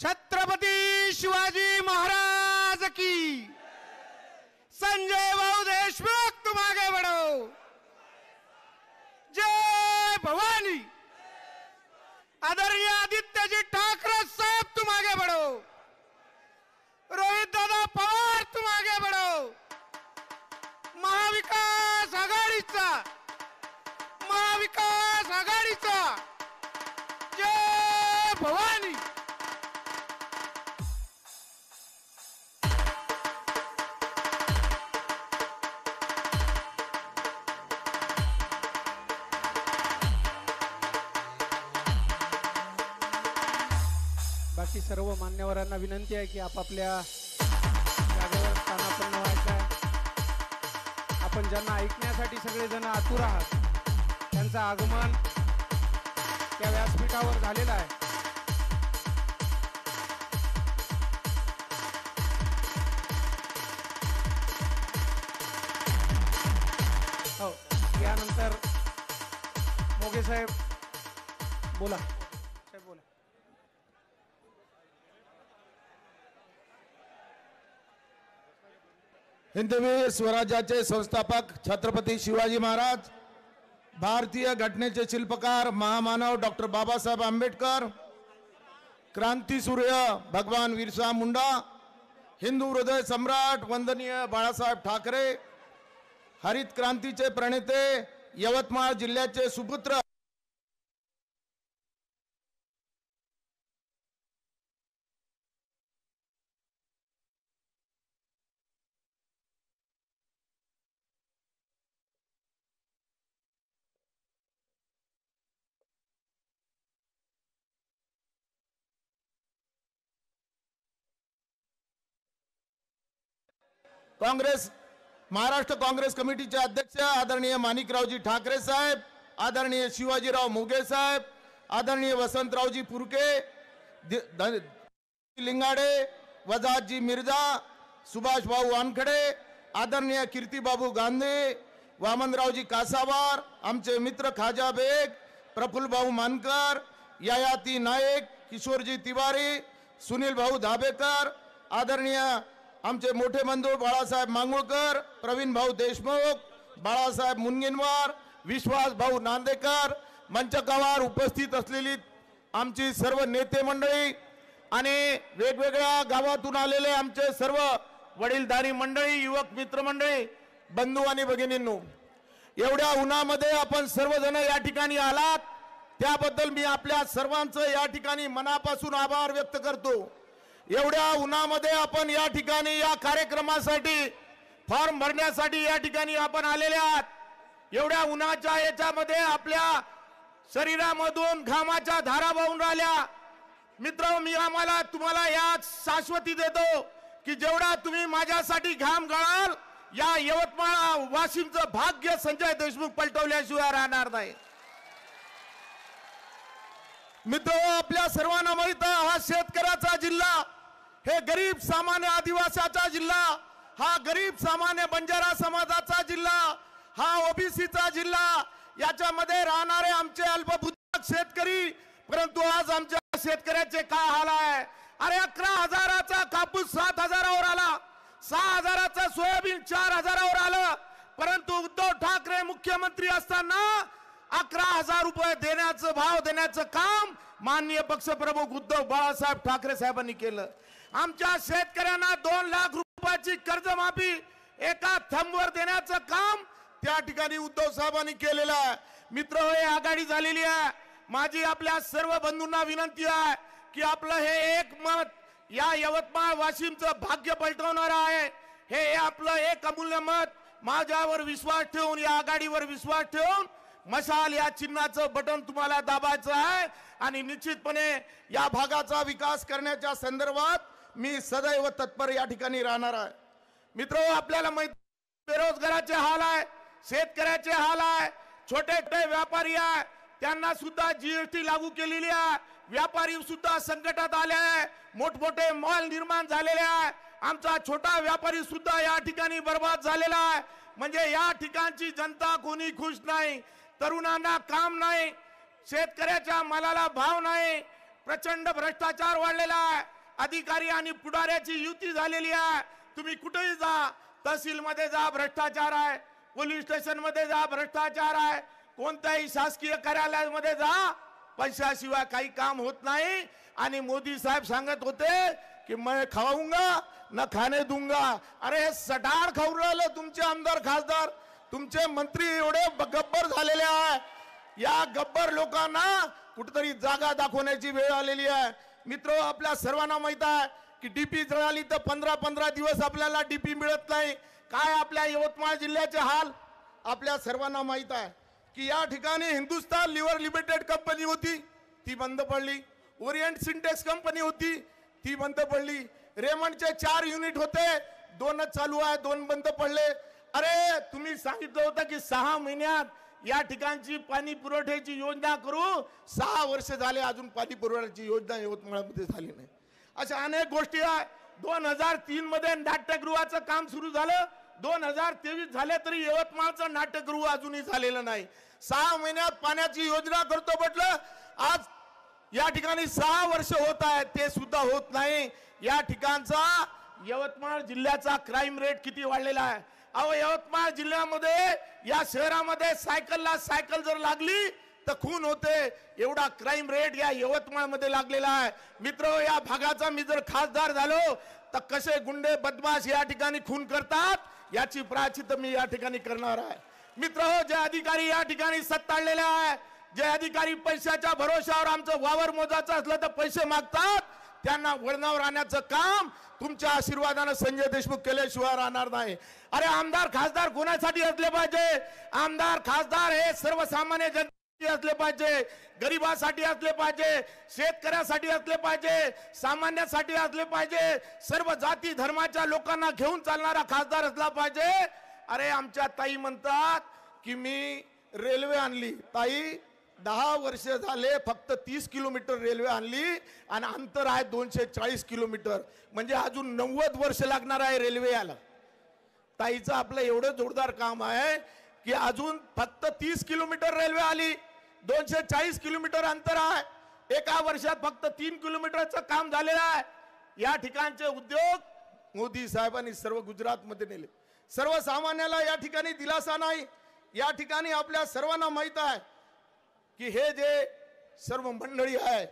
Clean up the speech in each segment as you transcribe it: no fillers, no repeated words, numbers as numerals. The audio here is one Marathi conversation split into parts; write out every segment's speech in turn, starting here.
छत्रपती शिवाजी महाराज की। संजय भाऊ देशमुख तुम आगे बढ़ो। जय भवानी। आदरणीय आदित्यजी ठाकरे साहब तुम आगे बढ़ो। रोहित दादा पवार तुम आगे बढ़ो। महाविकास आघाडीचा जय भवानी। बाकी सर्व मान्यवरांना विनंती आहे की आपापल्या जागेवर स्थानापन्न व्हायचं आहे। आपण ज्यांना ऐकण्यासाठी सगळेजण आतुर आहात त्यांचं आगमन त्या व्यासपीठावर झालेलं आहे। हो, यानंतर मोगे साहेब बोला। साहेब बोला। हिंदवी स्वराज्याचे संस्थापक छत्रपती शिवाजी महाराज, भारतीय घटनेचे शिल्पकार महामानव डॉक्टर बाबासाहेब आंबेडकर, क्रांतीसूर्य भगवान बिरसा मुंडा, हिंदू हृदय सम्राट वंदनीय बाळासाहेब ठाकरे, हरित क्रांतीचे प्रणेते यवतमाळ जिल्ह्याचे सुपुत्र काँग्रेस महाराष्ट्र काँग्रेस कमिटीचे अध्यक्ष आदरणीय माणिकरावजी ठाकरे साहेब, आदरणीय शिवाजीराव मोगे साहेब, आदरणीय वसंतरावजी पुरके, लिंगाडे, वजाहतजी मिर्झा, सुभाष भाऊ वानखडे, आदरणीय कीर्तिबाबू गांधी, वामनरावजी कासावार, आमचे मित्र खाजा बेग, प्रफुल्ल भाऊ मानकर, यायाती नायक, किशोरजी तिवारी, सुनील भाऊ धाबेकर, आदरणीय आमचे मोठे बंधू बाळासाहेब मांगुळकर, प्रवीण भाऊ देशमुख, बाळासाहेब मुनगीनवार, विश्वास भाऊ नांदेकर, मंचकावर उपस्थित असलेली आमची सर्व नेते मंडळी आणि वेगवेगळ्या गावातून आलेले आमचे सर्व वडीलधारी मंडळी, युवक मित्र मंडळी, बंधू आणि भगिनींनो, एवढ्या उन्हामध्ये आपण सर्वजण या ठिकाणी आलात त्याबद्दल मी आपल्या सर्वांचं या ठिकाणी मनापासून आभार व्यक्त करतो। एवढ्या उन्हामध्ये आपण या ठिकाणी या कार्यक्रमासाठी फॉर्म भरण्यासाठी या ठिकाणी आपण आलेले आहात। एवढ्या उन्हाच्या याच्यामध्ये आपल्या शरीरामधून घामाच्या धारा वाहून राहिल्या। मित्र, मी तुम्हाला या शाश्वती देतो की जेवढा तुम्ही माझ्यासाठी घाम गाळाल या यवतमाळ वाशिमचं भाग्य संजय देशमुख पलटवल्याशिवाय राहणार नाही। मित्र, आपल्या सर्वांना माहित आहे हा शेतकऱ्याचा जिल्हा, हे गरीब सामान्य आदिवासीचा जिल्हा, हा गरीब सामान्य बंजारा समाजाचा जिल्हा, हा ओबीसीचा जिल्हा, याच्यामध्ये राहणारे आमचे अल्पभूधारक शेतकरी। परंतु आज आमच्या शेतकऱ्याचे काय हाल आहे? अरे 11,000चा कापूस 7,000वर आला, 6,000चा सोयाबीन 4,000वर आलं, परंतु उद्धव ठाकरे मुख्यमंत्री असताना 11,000 रुपये देण्याचं भाव देण्याचं काम माननीय पक्षप्रमुख उद्धव बाळासाहेब ठाकरे साहेबांनी केलं। आमच्या शेतकऱ्यांना 2 लाख रुपयाची कर्जमाफी एका थंबवर देण्याचं काम त्या ठिकाणी उद्धव साहेबांनी केलेलं आहे। मित्र, हे आघाडी झालेली आहे। माझी आपल्या सर्व बंधूंना विनंती आहे की आपलं हे एक मत या यवतमाळ वाशिमचं भाग्य पलटवणार आहे। हे आपलं एक अमूल्य मत माझ्यावर विश्वास ठेवून, या आघाडीवर विश्वास ठेवून मशाल या चिन्हाचं बटन तुम्हाला दाबायचं आहे आणि निश्चितपणे या भागाचा विकास करण्याच्या संदर्भात मी सदैव तत्पर या ठिकाणी राहणार आहे। मित्र, आपल्याला माहिती बेरोजगाराचे हाल आहे, शेतकऱ्याचे हाल आहे, छोटे छोटे व्यापारी आहे, त्यांना सुद्धा जीएसटी लागू केलेली आहे, व्यापारी सुद्धा संकटात आले आहे, मोठमोठे मॉल निर्माण झालेले आहे, आमचा छोटा व्यापारी सुद्धा या ठिकाणी बर्बाद झालेला आहे। म्हणजे या ठिकाणची जनता कोणी खुश नाही, तरुणांना काम नाही, शेतकऱ्याच्या मालाला भाव नाही, प्रचंड भ्रष्टाचार वाढलेला आहे, अधिकारी आणि पुढाऱ्याची युती झालेली आहे. तुम्ही कुठेही जा, तहसील मध्ये जा भ्रष्टाचार आहे, पोलीस स्टेशन मध्ये जा भ्रष्टाचार आहे, कोणत्याही शासकीय कार्यालयामध्ये जा, पैशाशिवाय काही काम होत नाही. आणि मोदी साहेब सांगत होते की मैं खाऊंगा न खाने दूंगा. अरे हे सटार खाऊ राहिलं तुमचे आमदार खासदार, तुमचे मंत्री एवढे गब्बर झालेले आहे. या गब्बर लोकांना कुठेतरी जागा दाखवण्याची वेळ आलेली आहे. मित्र, आपल्या सर्वांना माहित आहे की डीपी जळाली तर 15-15 दिवस आपल्याला डीपी मिळत नाही. काय आपल्या यवतमाळ जिल्ह्याचे हाल आपल्या सर्वांना माहित आहे की या ठिकाणी हिंदुस्तान लिव्हर लिमिटेड कंपनी होती, ती बंद पडली. ओरिएंट सिंटेक्स कंपनी होती, ती बंद पडली. रेमंडचे 4 युनिट होते, 2च चालू आहे, 2 बंद पडले. अरे तुम्ही सांगितलं होतं की 6 महिन्यात या ठिकाणची पाणी पुरवठ्याची योजना करू. 6 वर्ष झाले अजून पाणी पुरवठ्याची योजना यवतमाळमध्ये झाली नाही. अशा अनेक गोष्टी आहे. 2003 मध्ये नाट्यगृहाचं काम सुरू झालं, 2023 झाले तरी यवतमाळचं नाट्यगृह अजूनही झालेलं नाही. 6 महिन्यात पाण्याची योजना करतो म्हटलं, आज या ठिकाणी 6 वर्ष होत आहे, ते सुद्धा होत नाही. या ठिकाणचा यवतमाळ जिल्ह्याचा क्राईम रेट किती वाढलेला आहे. अहो, यवतमाळ जिल्ह्यामध्ये या शहरामध्ये सायकलला सायकल जर लागली तर खून होते, एवढा क्राईम रेट या यवतमाळ मध्ये लागलेला आहे. मित्र, या भागाचा मी जर खासदार झालो तर कसे गुंडे बदमाश या ठिकाणी खून करतात याची प्रायश्चित्त मी या ठिकाणी करणार आहे. मित्र, जे अधिकारी या ठिकाणी सत्ताळलेले आहे, जे अधिकारी पैशाच्या भरोशावर आमचं वावर मोजाचं असलं तर पैसे मागतात, त्यांना वळणावर आणण्याचं काम तुमच्या आशीर्वादाने संजय देशमुख केल्याशिवाय राहणार नाही. अरे आमदार खासदार कोणासाठी असले पाहिजे? आमदार खासदार हे सर्वसामान्य जनतेसाठी असले पाहिजे, गरिबासाठी असले पाहिजे, शेतकऱ्यासाठी असले पाहिजे, सामान्यासाठी असले पाहिजे, सर्व जाती धर्माच्या लोकांना घेऊन चालणारा खासदार असला पाहिजे. अरे आमच्या ताई म्हणतात की मी रेल्वे आणली. ताई, 10 वर्ष झाले फक्त 30 किलोमीटर रेल्वे आणली आणि अंतर आहे 240 किलोमीटर, म्हणजे अजून 90 वर्ष लागणार आहे रेल्वे याला. ताईचं आपलं एवढं जोरदार काम आहे की अजून फक्त 30 किलोमीटर रेल्वे आली, 240 किलोमीटर अंतर आहे. एका वर्षात फक्त 3 किलोमीटरचं काम झालेलं आहे. या ठिकाणचे उद्योग मोदी साहेबांनी सर्व गुजरातमध्ये नेले. सर्वसामान्याला या ठिकाणी दिलासा नाही. या ठिकाणी आपल्या सर्वांना माहित आहे की हे जे सर्व मंडळी आहे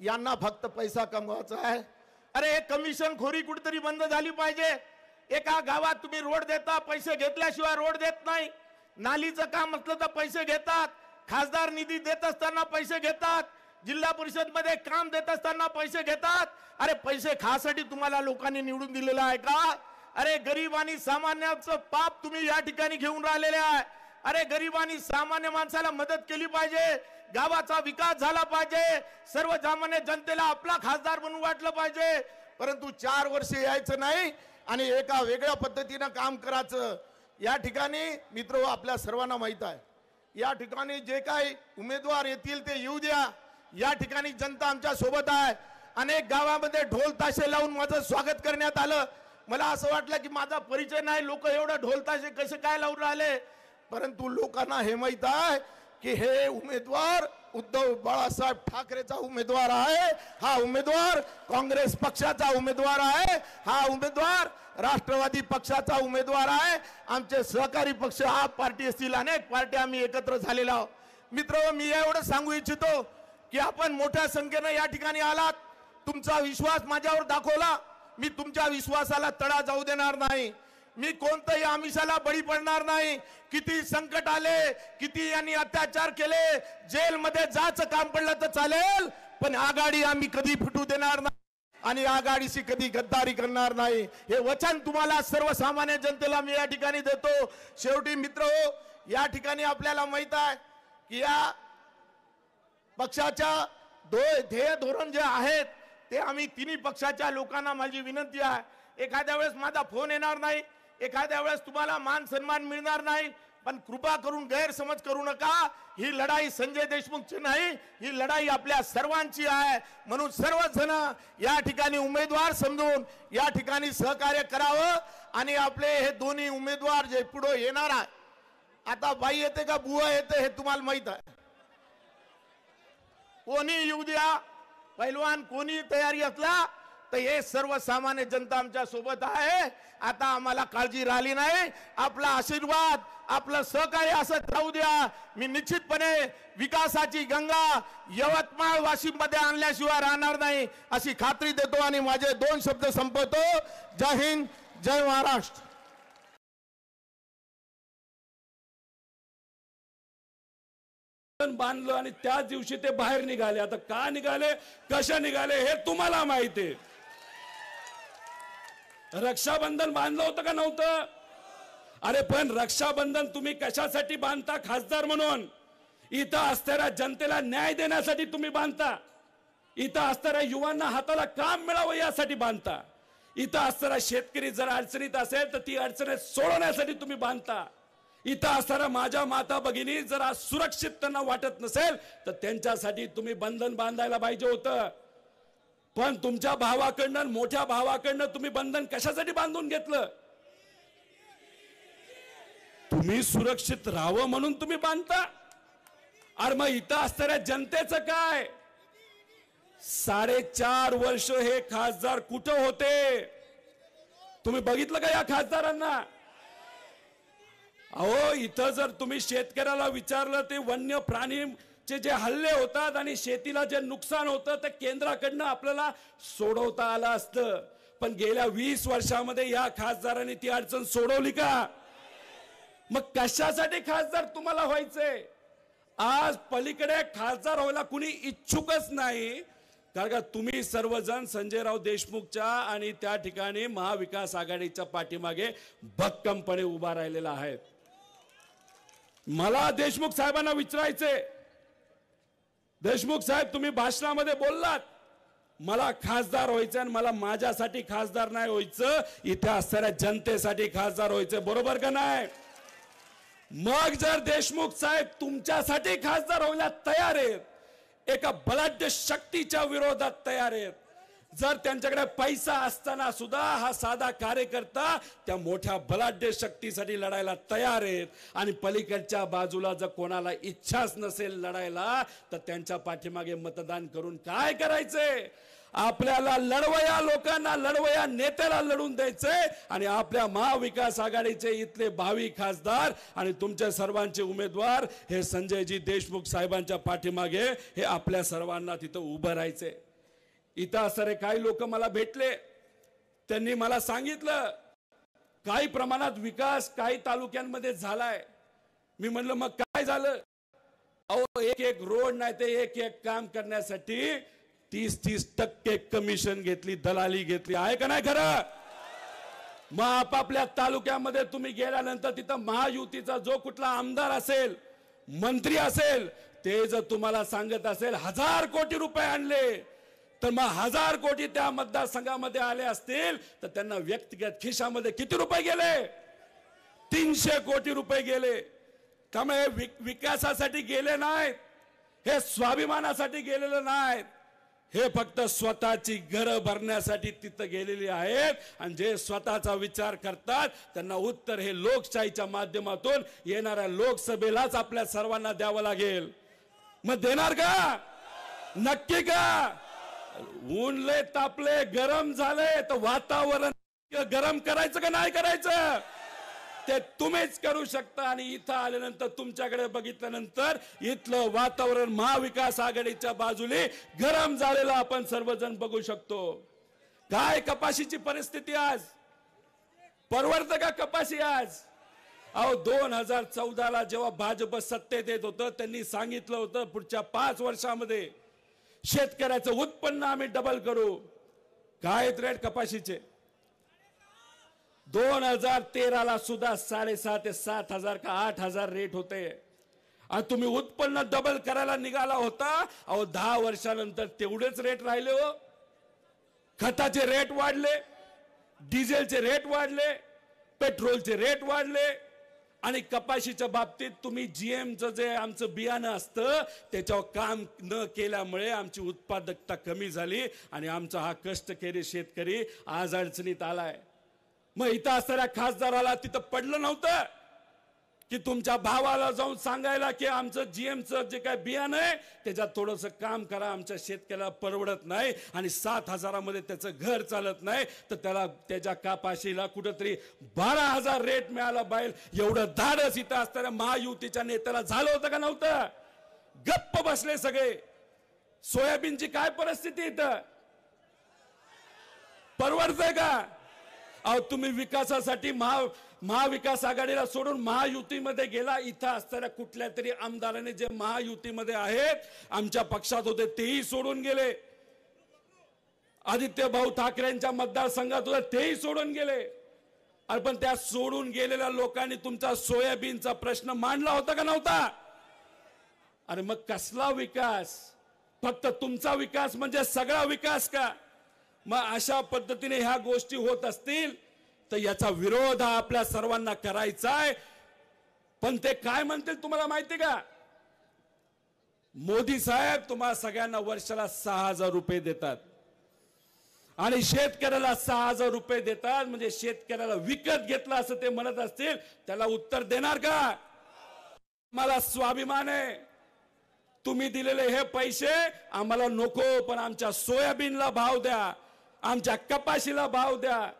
यांना फक्त पैसा कमवायचा आहे. अरे कमिशन खोरी कुठेतरी बंद झाली पाहिजे. एका गावात तुम्ही रोड देता, पैसे घेतल्याशिवाय रोड देत नाही. नालीचं काम असलं तर पैसे घेतात, खासदार निधी देत असताना पैसे घेतात, जिल्हा परिषद मध्ये काम देत असताना पैसे घेतात. अरे पैसे खासाठी तुम्हाला लोकांनी निवडून दिलेलं आहे का? अरे गरीब आणि सामान्याचं पाप तुम्ही या ठिकाणी घेऊन राहिलेले आहे. अरे गरीब आणि सामान्य माणसाला मदत केली पाहिजे, गावाचा विकास झाला पाहिजे, सर्वसामान्य जनतेला आपला खासदार म्हणून वाटलं पाहिजे. परंतु 4 वर्ष यायचं नाही आणि एका वेगळ्या पद्धतीनं काम करायचं. या ठिकाणी मित्र, आपल्या सर्वांना माहित आहे, या ठिकाणी जे काही उमेदवार येतील ते येऊ द्या. या ठिकाणी जनता आमच्या सोबत आहे. अनेक गावामध्ये ढोल ताशे लावून माझं स्वागत करण्यात आलं. मला असं वाटलं की माझा परिचय नाही, लोक एवढं ढोल ताशे कसे काय लावून राहिले. परंतु लोकांना हे माहित आहे की हे उमेदवार उद्धव बाळासाहेब ठाकरेचा उमेदवार आहे. हा उमेदवार काँग्रेस पक्षाचा उमेदवार आहे. हा उमेदवार राष्ट्रवादी पक्षाचा उमेदवार आहे. आमचे सहकारी पक्ष, हा पार्टी असतील, अनेक पार्ट्या आम्ही एकत्र झालेलो आहोत. मित्र, मी एवढं सांगू इच्छितो की आपण मोठ्या संख्येनं या ठिकाणी आलात, तुमचा विश्वास माझ्यावर दाखवला. मी तुमच्या विश्वासाला तडा जाऊ देणार नाही. मी कोणत्याही आमिषाला बळी पडणार नाही. किती संकट आले, किती यांनी अत्याचार केले, जेलमध्ये जायचं काम पडलं तर चालेल, पण आघाडी आम्ही कधी फुटू देणार नाही आणि आघाडीशी कधी गद्दारी करणार नाही. हे वचन तुम्हाला सर्वसामान्य जनतेला मी या ठिकाणी देतो. शेवटी मित्र हो, या ठिकाणी आपल्याला माहित आहे की या पक्षाच्या ध्येय धोरण जे आहेत ते आम्ही तिन्ही पक्षाच्या लोकांना माझी विनंती आहे, एखाद्या वेळेस माझा फोन येणार नाही, एखाद्या वेळेस तुम्हाला मान सन्मान मिळणार नाही, पण कृपा करून गैरसमज करू नका. ही लढाई संजय देशमुखची नाही, ही लढाई आपल्या सर्वांची आहे. म्हणून सर्वजण या ठिकाणी उमेदवार समजून या ठिकाणी सहकार्य करावं आणि आपले हे दोन्ही उमेदवार जे पुढे येणार आहे, आता बाई येते का बुवा येते हे तुम्हाला माहित आहे. कोणी येऊ द्या, पैलवान कोणी तयारी असला तर हे सर्वसामान्य जनता आमच्या सोबत आहे. आता आम्हाला काळजी राहिली नाही. आपला आशीर्वाद, आपलं सहकार्य असं राहू द्या. मी निश्चितपणे विकासाची गंगा यवतमाळ वाशिम मध्ये आणल्याशिवाय राहणार नाही अशी खात्री देतो आणि माझे 2 शब्द संपवतो. जय हिंद, जय महाराष्ट्र. बांधलं आणि त्याच दिवशी ते बाहेर निघाले. आता का निघाले, कशा निघाले हे तुम्हाला माहिती आहे. रक्षाबंधन बांधलं होतं का नव्हतं? अरे पण रक्षाबंधन तुम्ही कशासाठी बांधता? खासदार म्हणून. इथं असणाऱ्या जनतेला न्याय देण्यासाठी तुम्ही बांधता. इथं असणाऱ्या युवांना हाताला काम मिळावं यासाठी बांधता. इथं असणारा शेतकरी जर अडचणीत असेल तर ती अडचणी सोडवण्यासाठी तुम्ही बांधता. इथं असणाऱ्या माझ्या माता भगिनी जर सुरक्षित त्यांना वाटत नसेल तर त्यांच्यासाठी तुम्ही बंधन बांधायला पाहिजे होतं. पण तुमच्या भावाकडनं, मोठ्या भावाकडनं तुम्ही बंधन कशासाठी बांधून घेतलं? तुम्ही सुरक्षित राहावं म्हणून तुम्ही बांधता. अरे मग इथं असणाऱ्या जनतेचं काय? 4.5 वर्ष हे खासदार कुठं होते? तुम्ही बघितलं का या खासदारांना? अहो इथं जर तुम्ही शेतकऱ्याला विचारलं ते वन्य प्राणीचे जे हल्ले होतात आणि शेतीला जे नुकसान होतं ते केंद्राकडनं आपल्याला सोडवता आलं असतं. पण गेल्या 20 वर्षामध्ये या खासदारांनी ती अडचण सोडवली का? मग कशासाठी खासदार तुम्हाला व्हायचंय? आज पलीकडे खासदार व्हायला कुणी इच्छुकच नाही. कारण का तुम्ही सर्वजण संजयराव देशमुखच्या आणि त्या ठिकाणी महाविकास आघाडीच्या पाठीमागे भक्कमपणे उभा राहिलेला आहे. मला देशमुख साहेबांना विचारायचे, देशमुख साहेब तुम्ही भाषणामध्ये बोललात मला खासदार व्हायचं आणि मला माझ्यासाठी खासदार नाही व्हायचं, इथे असणाऱ्या जनतेसाठी खासदार व्हायचं, बरोबर का नाही? मग जर देशमुख साहेब तुमच्यासाठी खासदार व्हायला तयार आहेत, एका बलाढ्य शक्तीच्या विरोधात तयार आहेत, जर त्यांच्याकडे पैसा असताना सुद्धा हा साधा कार्यकर्ता त्या मोठ्या बलाढ्य शक्तीसाठी लढायला तयार आहेत आणि पलीकडच्या बाजूला जर कोणाला इच्छाच नसेल लढायला तर त्यांच्या पाठीमागे मतदान करून काय करायचंय? आपल्याला लढवया लोकांना, लढवया नेत्याला लढून द्यायचंय आणि आपल्या महाविकास आघाडीचे इथले भावी खासदार आणि तुमच्या सर्वांचे उमेदवार हे संजयजी देशमुख साहेबांच्या पाठीमागे हे आपल्या सर्वांना तिथं उभं राहायचंय. इथं असणारे काही लोक मला भेटले, त्यांनी मला सांगितलं काही प्रमाणात विकास काही तालुक्यांमध्ये झालाय. मी म्हणलं मग काय झालं? अहो एक रोड नाही ते एक काम करण्यासाठी 30% कमिशन घेतली, दलाली घेतली, आहे का नाही खरं? मग आपापल्या तालुक्यामध्ये तुम्ही गेल्यानंतर तिथं महायुतीचा जो कुठला आमदार असेल, मंत्री असेल, ते जर तुम्हाला सांगत असेल 1000 कोटी रुपये आणले, तर मग 1000 कोटी त्या मतदारसंघामध्ये आले असतील तर त्यांना व्यक्तिगत खिशामध्ये किती रुपये गेले? 300 कोटी रुपये गेले. त्यामुळे विकासासाठी गेले नाहीत, हे स्वाभिमानासाठी गेलेले नाहीत, हे फक्त स्वतःची घरं भरण्यासाठी तिथं गेलेली आहेत. आणि जे स्वतःचा विचार करतात त्यांना उत्तर हे लोकशाहीच्या माध्यमातून येणाऱ्या लोकसभेलाच आपल्या सर्वांना द्यावं लागेल. मग देणार का? नक्की का? ऊन लय तापले, गरम झाले, तर वातावरण गरम करायचं का नाही करायचं ते तुम्हीच करू शकता. आणि इथं आल्यानंतर तुमच्याकडे बघितल्यानंतर इथलं वातावरण महाविकास आघाडीच्या बाजूने गरम झालेलं आपण सर्वजण बघू शकतो. काय कपाशीची परिस्थिती आज? परवडतं का कपाशी आज? अहो 2014ला जेव्हा भाजप सत्तेत येत होतं त्यांनी सांगितलं होतं पुढच्या 5 वर्षामध्ये शेतकऱ्याचं उत्पन्न आम्ही डबल करू. काय रेट कपाशीचे? 2013ला सुद्धा 7,500 ते 7,000 का 8,000 रेट होते आणि तुम्ही उत्पन्न डबल करायला निघाला होता. अहो 10 वर्षानंतर तेवढेच रेट राहिले हो. खताचे रेट वाढले, डिझेलचे रेट वाढले, पेट्रोलचे रेट वाढले आणि कपाशीच्या बाबतीत तुम्ही जीएमचं जे आमचं बियाणं असतं त्याच्यावर काम न केल्यामुळे आमची उत्पादकता कमी झाली आणि आमचा हा कष्टकरी शेतकरी आज अडचणीत आलाय. मग इथं असणाऱ्या खासदाराला तिथं पडलं नव्हतं की तुमच्या भावाला जाऊन सांगायला की आमचं जीएमचं जे काय बियाणं आहे त्याच्यात थोडंसं काम करा, आमच्या शेतकऱ्याला परवडत नाही आणि 7,000 मध्ये त्याचं घर चालत नाही, तर त्याला त्याच्या कापाशीला कुठंतरी 12,000 रेट मिळाला पाहिजे. एवढं धाडस इथं असताना महायुतीच्या नेत्याला झालं होतं का नव्हतं? गप्प बसले सगळे. सोयाबीनची काय परिस्थिती इथं? परवडतंय का? अहो तुम्ही विकासासाठी महाविकास आघाडीला सोडून महायुतीमध्ये गेला. इथं असणाऱ्या कुठल्या तरी आमदाराने जे महायुतीमध्ये आहेत, आमच्या पक्षात होते, तेही सोडून गेले. आदित्य भाऊ ठाकरेंच्या मतदारसंघात होते, तेही सोडून गेले. अरे पण त्या सोडून गेलेल्या लोकांनी तुमचा सोयाबीनचा प्रश्न मांडला होता का नव्हता? अरे मग कसला विकास? फक्त तुमचा विकास म्हणजे सगळा विकास का? मग अशा पद्धतीने ह्या गोष्टी होत असतील तर याचा विरोध हा आपल्या सर्वांना करायचा आहे. पण ते काय म्हणतील तुम्हाला माहिती का? मोदी साहेब तुम्हाला सगळ्यांना वर्षाला 6,000 रुपये देतात आणि शेतकऱ्याला 6,000 रुपये देतात, म्हणजे शेतकऱ्याला विकत घेतला असं ते म्हणत असतील. त्याला उत्तर देणार का? मला स्वाभिमान आहे. तुम्ही दिलेले हे पैसे आम्हाला नको, पण आमच्या सोयाबीनला भाव द्या, आमच्या कपाशीला भाव द्या.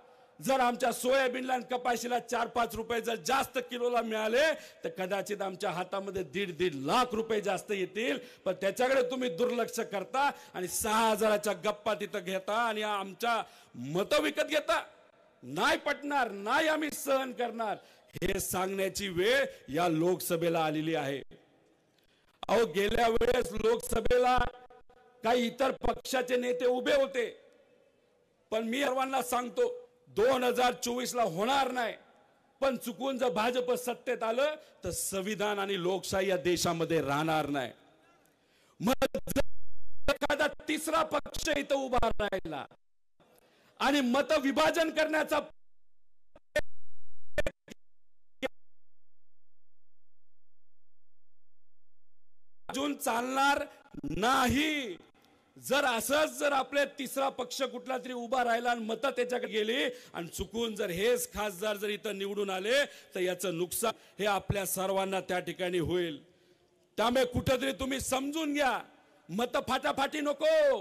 जर आमच्या सोयाबीनला आणि कपाशीला 4-5 रुपये जर जास्त किलोला मिळाले तर कदाचित आमच्या हातामध्ये 1.5 लाख रुपये जास्त येतील. पण त्याच्याकडे तुम्ही दुर्लक्ष करता आणि 6,000च्या गप्पा तिथं घेता आणि आमच्या मतं विकत घेता. नाही पटणार, नाही आम्ही सहन करणार, हे सांगण्याची वेळ या लोकसभेला आलेली आहे. अहो गेल्या वेळेस लोकसभेला काही इतर पक्षाचे नेते उभे होते, पण मी सर्वांना सांगतो 2024 ला होणार नाही. पण चुकून जर भाजप सत्तेत आलं तर संविधान आणि लोकशाही या देशामध्ये राहणार नाही. मग एखादा तिसरा पक्ष इथं उभा राहिला आणि मत विभाजन करण्याचा अजून चालणार नाही. जर असंच जर आपले तिसरा पक्ष कुठला तरी उभा राहिला आणि मतं त्याच्याकडे गेली आणि चुकून जर हेच खासदार जर इथं निवडून आले तर याचं नुकसान हे आपल्या सर्वांना त्या ठिकाणी होईल. त्यामुळे कुठेतरी तुम्ही समजून घ्या, मतं फाटाफाटी नको.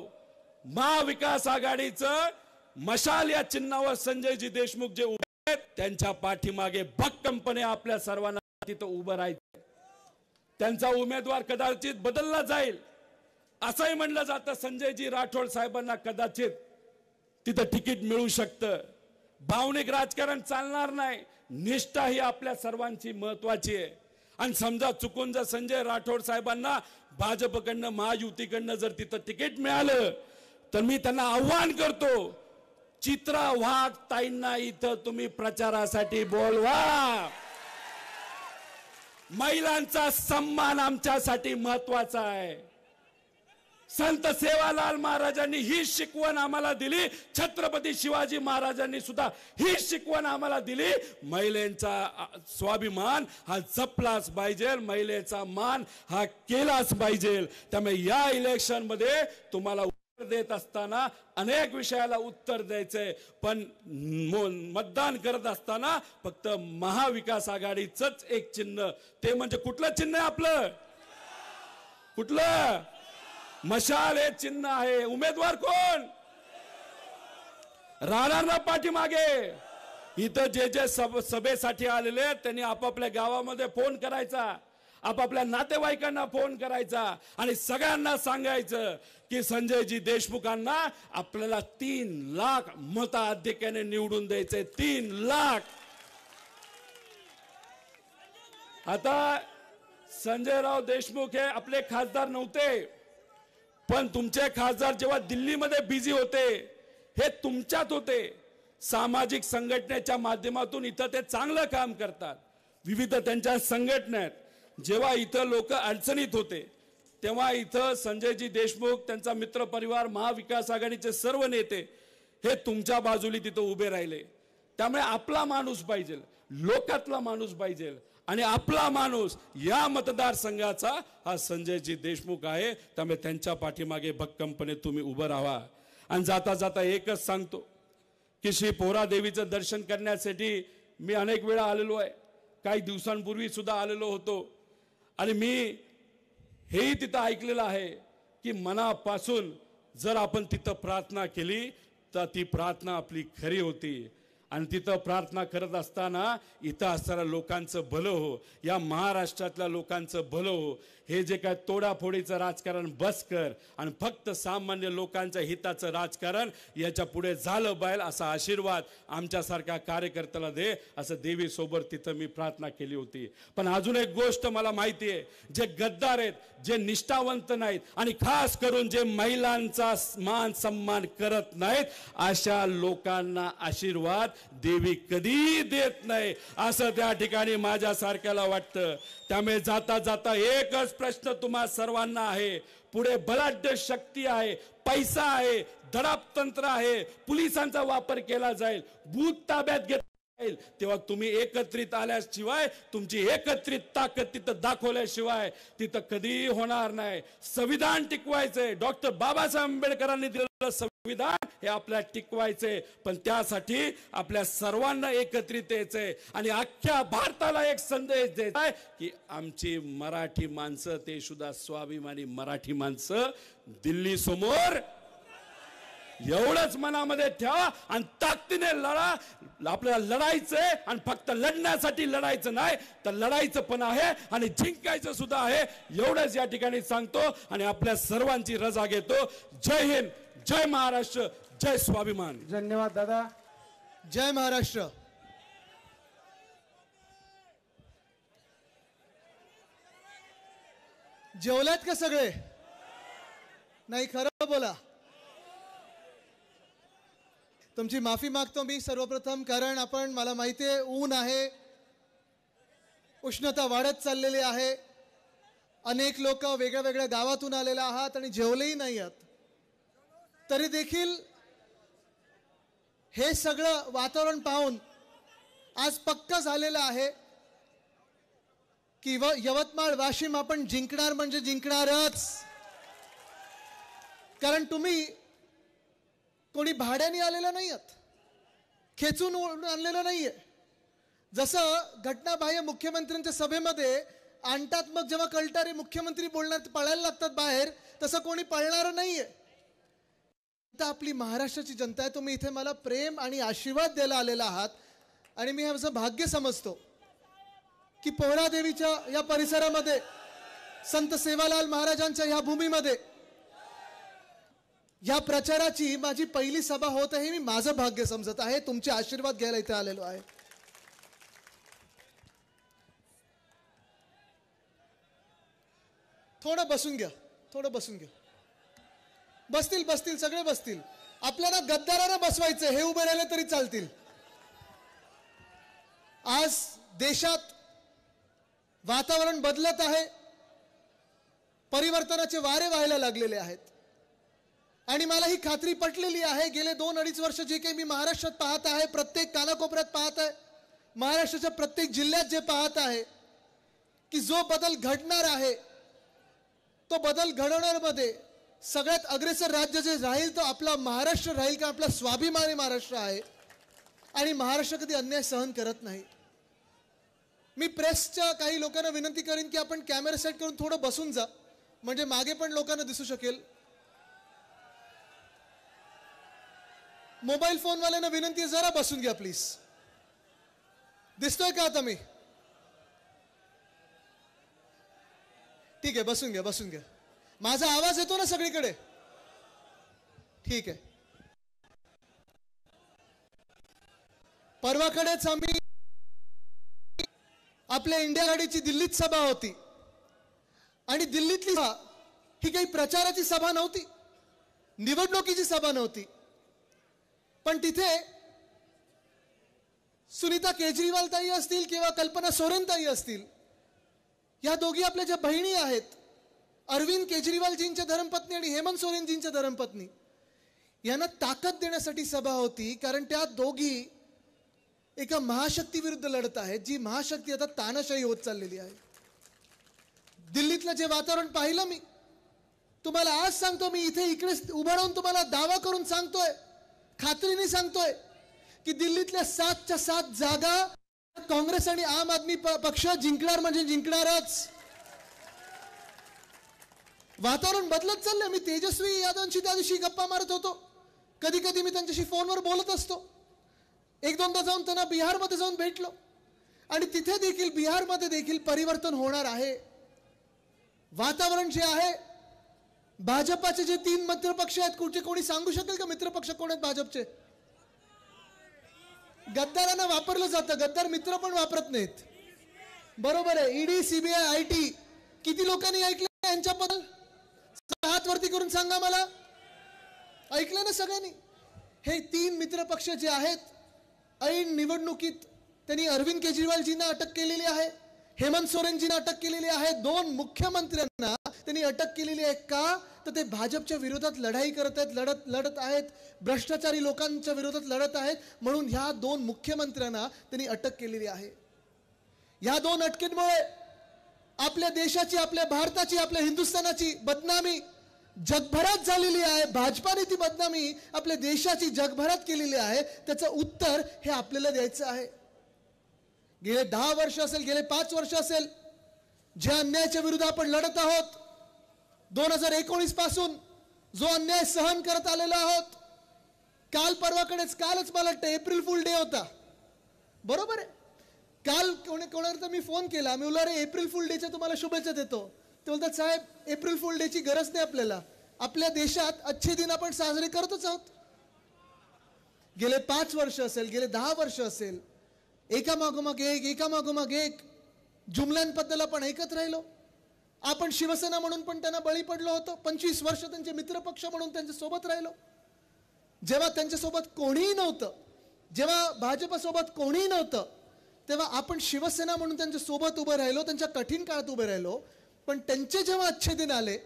महाविकास आघाडीचं मशाल या चिन्हावर संजयजी देशमुख जे उभे आहेत त्यांच्या पाठीमागे भक्कमपणे आपल्या सर्वांना तिथं उभं राहायचं. त्यांचा उमेदवार कदाचित बदलला जाईल असंही म्हणलं जातं. संजयजी राठोड साहेबांना कदाचित तिथं तिकीट मिळू शकतं. भावनिक राजकारण चालणार नाही. निष्ठा ही आपल्या सर्वांची महत्वाची आहे. आणि समजा चुकून जर संजय राठोड साहेबांना भाजपकडनं महायुतीकडनं जर तिथं तिकीट मिळालं तर मी त्यांना आव्हान करतो, चित्रा वाघ ताईंना इथं तुम्ही प्रचारासाठी बोलवा. महिलांचा सन्मान आमच्यासाठी महत्वाचा आहे. संत सेवालाल महाराजांनी ही शिकवण आम्हाला दिली. छत्रपती शिवाजी महाराजांनी सुद्धा ही शिकवण आम्हाला दिली. महिलांचा स्वाभिमान हा जपलाच पाहिजे, महिलेचा मान हा केलाच पाहिजे. त्यामुळे या इलेक्शन मध्ये तुम्हाला उत्तर देत असताना अनेक विषयाला उत्तर द्यायचंय, पण मतदान करत असताना फक्त महाविकास आघाडीचंच एक चिन्ह, ते म्हणजे कुठलं चिन्ह आहे आपलं? कुठलं? मशाल हे चिन्ह आहे. उमेदवार कोण? राहणार ना पाठीमागे. इथं जे जे सभेसाठी आलेले त्यांनी आपापल्या गावामध्ये फोन करायचा, आपापल्या नातेवाईकांना फोन करायचा आणि सगळ्यांना सांगायचं की संजयजी देशमुखांना आपल्याला 3 लाख मताधिक्याने निवडून द्यायचे. 3 लाख. आता संजयराव देशमुख हे आपले खासदार नव्हते, पण तुमचे खासदार जेव्हा दिल्लीमध्ये बिझी होते हे तुमच्यात होते. सामाजिक संघटनेच्या माध्यमातून इथं ते चांगलं काम करतात. विविध त्यांच्या संघटना आहेत. जेव्हा इथं लोक अडचणीत होते तेव्हा इथं संजयजी देशमुख, त्यांचा मित्र परिवार, महाविकास आघाडीचे सर्व नेते हे तुमच्या बाजूला तिथं उभे राहिले. त्यामुळे आपला माणूस पाहिजे, लोकातला माणूस पाहिजे आणि आपला माणूस या मतदारसंघाचा हा संजयजी देशमुख आहे. त्यामुळे त्यांच्या पाठीमागे भक्कमपणे तुम्ही उभं राहा. आणि जाता जाता एकच सांगतो की श्री पोहरा देवीचं दर्शन करण्यासाठी मी अनेक वेळा आलेलो आहे. काही दिवसांपूर्वी सुद्धा आलेलो होतो आणि मी हेही तिथं ऐकलेलं आहे की मनापासून जर आपण तिथं प्रार्थना केली तर ती प्रार्थना आपली खरी होती. आणि तिथं प्रार्थना करत असताना इथं असणाऱ्या लोकांचं भलं हो, या महाराष्ट्रातल्या लोकांचं भलं हो. हे जे काय तोडाफोडीचं राजकारण बस कर आणि फक्त सामान्य लोकांच्या हिताचं राजकारण याच्या पुढे झालं पाहिजे असा आशीर्वाद आमच्यासारख्या कार्यकर्त्याला दे, असं देवी सोबत तिथं मी प्रार्थना केली होती. पण अजून एक गोष्ट मला माहिती आहे, जे गद्दार आहेत, जे निष्ठावंत नाहीत आणि खास करून जे महिलांचा मान सन्मान करत नाहीत, अशा लोकांना आशीर्वाद देवी कधी देत नाही असं त्या ठिकाणी माझ्यासारख्याला वाटतं. त्यामुळे जाता जाता एकच प्रश्न तुम्हा सर्वांना आहे. पुढे बलाढ्य शक्ती आहे, पैसा आहे, दडपतंत्र आहे, पोलिसांचा वापर केला जाईल, भूत ताब्यात घेतला जाईल, तेव्हा तुम्ही एकत्रित आल्याशिवाय, तुमची एकत्रित ताकद तिथं दाखवल्याशिवाय तिथं कधी होणार नाही. संविधान टिकवायचंय, डॉक्टर बाबासाहेब आंबेडकरांनी दिलेलं संविधान हे आपल्याला टिकवायचंय, पण त्यासाठी आपल्या सर्वांना एकत्रित यायचंय आणि अख्ख्या भारताला एक संदेश द्यायचा आहे की आमची मराठी माणसं, ते सुद्धा स्वाभिमानी मराठी माणसं, दिल्ली समोर एवढंच मनामध्ये ठेवा आणि ताकदीने लढा. आपल्याला लढायचंय आणि फक्त लढण्यासाठी लढायचं नाही, तर लढायचं पण आहे आणि जिंकायचं सुद्धा आहे. एवढंच या ठिकाणी सांगतो आणि आपल्या सर्वांची रजा घेतो. जय हिंद, जय महाराष्ट्र, जय स्वाभिमान. धन्यवाद दादा. जय महाराष्ट्र. जेवलात का सगळे? नाही, खरं बोला. तुमची माफी मागतो मी सर्वप्रथम, कारण मला माहिती आहे ऊन आहे, उष्णता वाढत चाललेली आहे, अनेक लोक वेगळ्या वेगळ्या गावातून आलेले आहात आणि जेवलेही नाही आहात. तरी देखील हे सगळं वातावरण पाहून आज पक्का झालेलं आहे की यवतमाळ वाशिम आपण जिंकणार म्हणजे जिंकणारच. कारण तुम्ही कोणी भाड्याने आलेलं नाही आहात, खेचून आणलेलं नाहीये. जसं घटनाबाह्य मुख्यमंत्र्यांच्या सभेमध्ये आणतात, मग जेव्हा कळटारे मुख्यमंत्री बोलणार पळायला लागतात बाहेर, तसं कोणी पळणार नाहीये. तर आपली महाराष्ट्राची जनता आहे, तुम्ही इथे मला प्रेम आणि आशीर्वाद द्यायला आलेला आहात आणि मी माझं भाग्य समजतो की पोहरादेवीच्या या परिसरामध्ये, संत सेवालाल महाराजांच्या या भूमीमध्ये या प्रचाराची माझी पहिली सभा होत आहे. मी माझं भाग्य समजत आहे, तुमचे आशीर्वाद घ्यायला इथे आलेलो आहे. थोडं बसून घ्या, थोडं बसून घ्या. बसतील बसतील सगळे बसतील. आपल्याला गद्दारांना बसवायचं, हे उभे राहिले तरी चालतील. आज देशात वातावरण बदलत आहे, परिवर्तनाचे वारे व्हायला लागलेले आहेत आणि मला ही खात्री पटलेली आहे, गेले 2-2.5 वर्ष जे काही मी महाराष्ट्रात पाहत आहे, प्रत्येक कानाकोपऱ्यात पाहत आहे, महाराष्ट्राच्या प्रत्येक जिल्ह्यात जे पाहत आहे की जो बदल घडणार आहे, तो बदल घडवण्यामध्ये सगळ्यात अग्रेसर राज्य जे राहील तो आपला महाराष्ट्र राहील, का आपला स्वाभिमानी महाराष्ट्र आहे आणि महाराष्ट्र कधी अन्याय सहन करत नाही. मी प्रेसच्या काही लोकांना विनंती करीन की आपण कॅमेरा सेट करून थोडं बसून जा, म्हणजे मागे पण लोकांना दिसू शकेल. मोबाईल फोनवाल्यांना विनंती आहे, जरा बसून घ्या प्लीज. दिसतोय का आता मी? ठीक आहे, बसून घ्या, बसून घ्या. माझा आवाज येतो ना सगळीकडे? ठीक आहे. परवाकडेच आम्ही आपल्या इंडिया आघाडीची दिल्लीत सभा होती आणि दिल्लीतली ही काही प्रचाराची सभा नव्हती, निवडणुकीची सभा नव्हती, पण तिथे सुनीता केजरीवाल ताई असतील किंवा कल्पना सोरेन ताई असतील, या दोघी आपल्या ज्या बहिणी आहेत, अरविंद केजरीवालजींच्या धर्मपत्नी आणि हेमंत सोरेनजींच्या धर्मपत्नी, यांना ताकद देण्यासाठी सभा होती. कारण त्या दोघी एका महाशक्ती विरुद्ध लढत आहेत, जी महाशक्ती आता तानाशाही होत चाललेली आहे. दिल्लीतलं जे वातावरण पाहिलं मी तुम्हाला आज सांगतो, मी इकडे उभं राहून तुम्हाला दावा करून सांगतोय, खात्रीने सांगतोय की दिल्लीतल्या 7च्या 7 जागा काँग्रेस आणि आम आदमी पक्ष जिंकणार म्हणजे जिंकणारच. वातावरण बदलत चाललंय. मी तेजस्वी यादवांशी त्या दिवशी गप्पा मारत होतो. कधी कधी मी त्यांच्याशी फोनवर बोलत असतो. एक दोनदा जाऊन त्यांना बिहारमध्ये जाऊन भेटलो आणि तिथे देखील बिहारमध्ये देखील परिवर्तन होणार आहे. वातावरण जे आहे, भाजपाचे जे 3 मित्रपक्ष आहेत, कुठे कोणी सांगू शकेल का मित्रपक्ष कोण आहेत भाजपचे? गद्दारांना वापरलं जातं, गद्दार मित्र पण वापरत नाहीत. बरोबर आहे. ईडी, सीबीआय, आयटी, किती लोकांनी ऐकलं यांच्याबद्दल? हात वरती करून सांगा मला. ऐकलं ना सगळ्यांनी? हे 3 मित्रपक्ष जे आहेत, ऐन निवडणुकीत त्यांनी अरविंद केजरीवालजींना अटक केलेली आहे, हेमंत सोरेनजींना अटक केलेली आहे, 2 मुख्यमंत्र्यांना त्यांनी अटक केलेली आहे. का? तर ते भाजपच्या विरोधात लढाई करत आहेत, लढत आहेत, भ्रष्टाचारी लोकांच्या विरोधात लढत आहेत. म्हणून ह्या 2 मुख्यमंत्र्यांना त्यांनी अटक केलेली आहे. या 2 अटकेमुळे आपल्या देशाची, आपल्या भारताची, आपल्या हिंदुस्थानाची बदनामी जगभरात झालेली आहे. भाजपाने ती बदनामी आपल्या देशाची जगभरात केलेली आहे. त्याचं उत्तर हे आपल्याला द्यायचं आहे. गेले 10 वर्ष असेल, गेले 5 वर्ष असेल, ज्या अन्यायाच्या विरुद्ध आपण लढत आहोत, 2019 पासून जो अन्याय सहन करत आलेलो आहोत. काल परवाकडेच, कालच मला वाटतं एप्रिल फुल डे होता. बरोबर आहे. काल कोणाला तर मी फोन केला. मी बोललो, अरे एप्रिल फुल डेच्या तुम्हाला शुभेच्छा देतो. ते बोलतात, साहेब एप्रिल फुल डेची गरज नाही आपल्याला. आपल्या देशात अच्छे दिन आपण साजरे करतच आहोत. गेले 5 वर्ष असेल, गेले 10 वर्ष असेल, एकामागोमाग एक जुमल्यांबद्दल आपण ऐकत राहिलो. आपण शिवसेना म्हणून पण त्यांना बळी पडलो होतो. 25 वर्ष त्यांचे मित्रपक्ष म्हणून त्यांच्या सोबत राहिलो. जेव्हा त्यांच्यासोबत कोणीही नव्हतं, जेव्हा भाजपसोबत कोणीही नव्हतं, तेव्हा आपण शिवसेना म्हणून त्यांच्या सोबत उभं राहिलो, त्यांच्या कठीण काळात उभे राहिलो. पण त्यांचे जेव्हा अच्छे दिन आले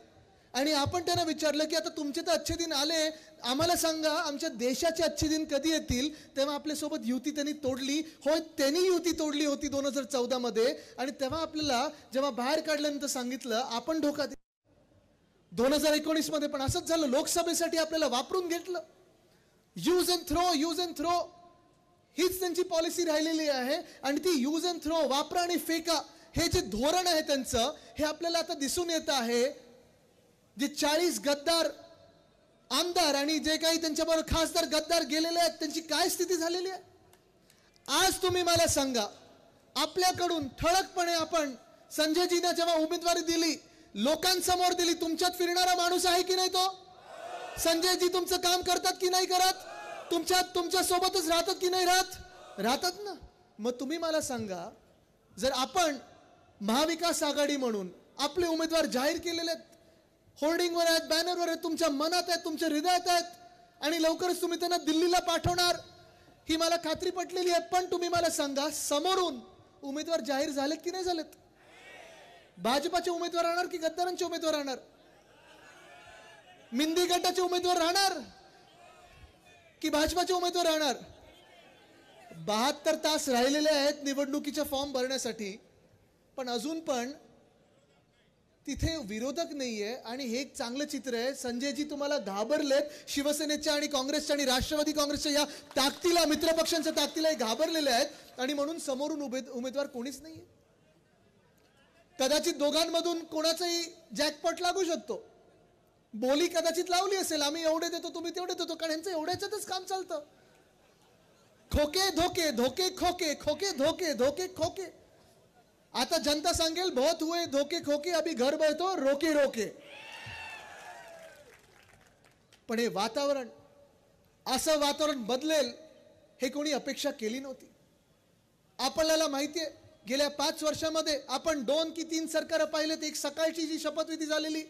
आणि आपण त्यांना विचारलं की आता तुमचे तर अच्छे दिन आले, आम्हाला सांगा आमच्या देशाचे अच्छे दिन कधी येतील, तेव्हा आपल्यासोबत युती त्यांनी तोडली. होय, त्यांनी युती तोडली होती 2014 मध्ये. आणि तेव्हा आपल्याला जेव्हा बाहेर काढल्यानंतर सांगितलं आपण धोका दे. 2019 मध्ये पण असंच झालं. लोकसभेसाठी आपल्याला वापरून घेतलं. यूज अँड थ्रो हीच त्यांची पॉलिसी राहिलेली आहे. आणि ती यूज अँड थ्रो, वापरा आणि फेका, हे जे धोरण आहे त्यांचं, हे आपल्याला आता दिसून येत आहे. जे 40 गद्दार आमदार आणि जे काही त्यांच्याबरोबर खासदार गद्दार गेलेले आहेत, त्यांची काय स्थिती झालेली आहे? आज तुम्ही मला सांगा, आपल्याकडून ठळकपणे आपण संजयजींना जेव्हा उमेदवारी दिली, लोकांसमोर दिली, तुमच्यात फिरणारा माणूस आहे की नाही तो? संजयजी तुमचं काम करतात की नाही करत? तुमच्या सोबतच राहतात की नाही राहतात ना. मग तुम्ही मला सांगा, जर आपण महाविकास आघाडी म्हणून आपले उमेदवार जाहीर केलेले आहेत, होर्डिंगवर आहेत, बॅनरवर आहेत, तुमच्या मनात आहेत, तुमच्या हृदयात आहेत, आणि लवकरच तुम्ही त्यांना दिल्लीला पाठवणार, ही मला खात्री पटलेली आहे. पण तुम्ही मला सांगा, समोरून उमेदवार जाहीर झालेत की नाही झालेत? भाजपाचे उमेदवार राहणार की गद्दारांचे उमेदवार राहणार? मिंदी गटाचे उमेदवार राहणार की भाजपाचे उमेदवार राहणार? 72 तास राहिलेले आहेत निवडणुकीचा फॉर्म भरण्यासाठी, पण अजून पण तिथे विरोधक नाहीये. आणि हे एक चांगलं चित्र आहे. संजयजी तुम्हाला घाबरलेत. शिवसेनेच्या आणि काँग्रेसच्या आणि राष्ट्रवादी काँग्रेसच्या या ताकदीला, मित्रपक्षांच्या ताकदीला घाबरलेले आहेत. आणि म्हणून समोरून उमेदवार कोणीच नाहीये. कदाचित दोघांमधून कोणाचाही जॅकपॉट लागू शकतो. बोली कदाचित लावली असेल, आम्ही एवढे देतो, तुम्ही तेवढे देतो, कारण यांचं एवढ्याच्यातच काम चालतं. खोके धोके, धोके खोके, खोके धोके, धोके खोके. आता जनता सांगेल, बहुत हुए धोके खोके, अभी घर बैठो रोके रोके. पण हे वातावरण, असं वातावरण बदलेल हे कोणी अपेक्षा केली नव्हती. आपल्याला माहितीये, गेल्या 5 वर्षामध्ये आपण 2 की 3 सरकार पाहिलेत. एक सकाळची जी शपथविधी झालेली,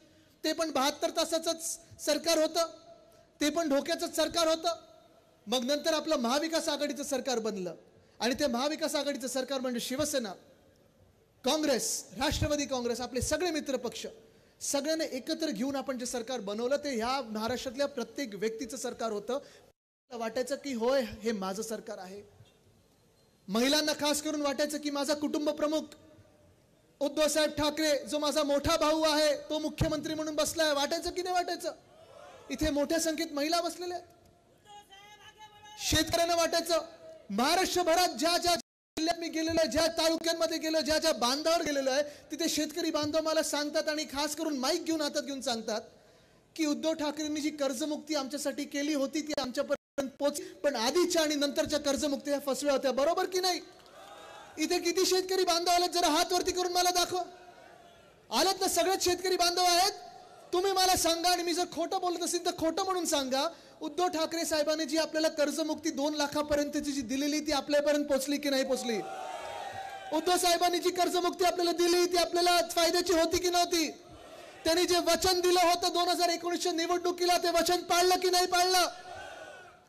ते पण 72 तासाचंच सरकार होतं, ते पण धोक्याचंच सरकार होतं. मग नंतर आपलं महाविकास आघाडीचं सरकार बनलं. आणि ते महाविकास आघाडीचं सरकार म्हणजे शिवसेना, काँग्रेस, राष्ट्रवादी काँग्रेस, आपले सगळे मित्र पक्ष, सगळ्यांना एकत्र घेऊन आपण जे सरकार बनवलं, ते ह्या महाराष्ट्रातल्या प्रत्येक व्यक्तीचं सरकार होतं. वाटायचं की होय, हे माझं सरकार आहे. महिलांना खास करून वाटायचं की माझा कुटुंब प्रमुख उद्धव साहेब ठाकरे, जो माझा मोठा भाऊ आहे, तो मुख्यमंत्री म्हणून बसलाय. वाटायचं की नाही वाटायचं? इथे मोठ्या संख्येत महिला बसलेल्या आहेत. शेतकऱ्यांना वाटायचं, महाराष्ट्रभरात ज्या ज्या जिल्ह्यात मी गेलेलो आहे, ज्या तालुक्यांमध्ये गेलो, ज्या ज्या बांधावर गेलेलो आहे, तिथे शेतकरी बांधव मला सांगतात आणि खास करून माईक घेऊन हातात घेऊन सांगतात की उद्धव ठाकरेंनी जी कर्जमुक्ती आमच्यासाठी केली होती ती आमच्यापर्यंत पोहोच, पण आधीच्या आणि नंतरच्या कर्जमुक्ती ह्या फसव्या होत्या. बरोबर की नाही? इथे किती शेतकरी बांधव आलेत? जरा हात वरती करून मला दाखव. आलेत ना? सगळेच शेतकरी बांधव आहेत. तुम्ही मला सांगा, आणि मी जर खोटं बोलत असेल तर खोटं म्हणून सांगा, उद्धव ठाकरे साहेबांनी जी आपल्याला कर्जमुक्ती 2 लाखापर्यंतची जी दिलेली ती आपल्यापर्यंत पोहोचली की नाही पोहोचली? उद्धव साहेबांनी जी कर्जमुक्ती आपल्याला दिली ती आपल्याला फायद्याची होती की नव्हती? त्यांनी जे वचन दिलं होतं 2019च्या निवडणुकीला, ते वचन पाळलं की नाही पाळलं?